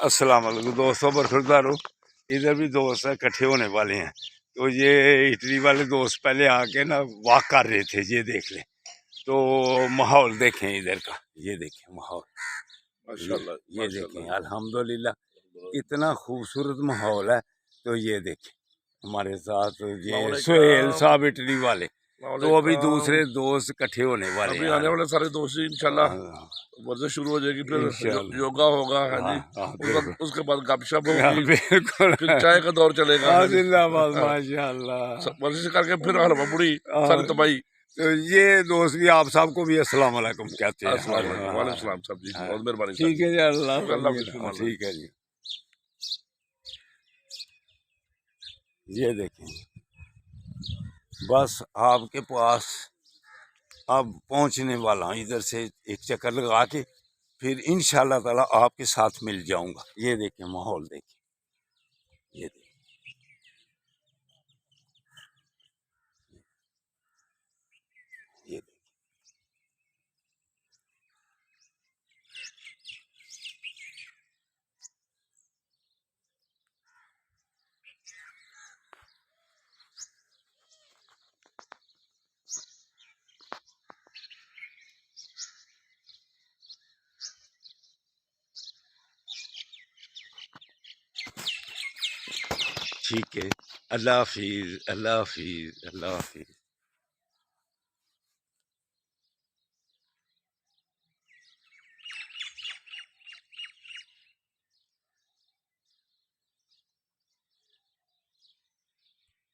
السلام علیکم دوستوں، برخوردارو ادھر بھی دوست ہیں اکٹھے ہونے والے ہیں، تو یہ اٹلی والے دوست پہلے آ کے نا واک کر رہے تھے، یہ دیکھ لیں تو ماحول دیکھیں ادھر کا، یہ دیکھیں ماحول، یہ دیکھیں الحمدللہ اتنا خوبصورت ماحول ہے۔ تو یہ دیکھیں ہمارے ساتھ یہ سہیل صاحب اٹلی والے، تو ابھی دوسرے دوست اکٹھے ہونے والے ہیں، آنے والے سارے دوست انشاءاللہ ورزش شروع ہو جائے گی، پھر یوگا ہوگا، ہاں جی، اس کے بعد گپ شپ ہوگی، بالکل پھر چائے کا دور چلے گا، زندہ باد ماشاء اللہ، ورزش کر کے پھر حلوہ پوڑی سر تباہی۔ تو یہ دوست بھی آپ صاحب کو بھی السلام علیکم کہتے ہیں۔ السلام علیکم، وعلیکم السلام صاحب جی، بہت مہربانی ٹھیک ہے جی، اللہ اللہ ٹھیک ہے جی۔ یہ دیکھیں بس آپ کے پاس اب پہنچنے والا ہوں، ادھر سے ایک چکر لگا کے پھر انشاءاللہ تعالی آپ کے ساتھ مل جاؤں گا۔ یہ دیکھیں ماحول دیکھیں، یہ دیکھیں یہ دیکھیں۔ ٹھیک ہے، اللہ حافظ، اللہ حافظ، اللہ حافظ۔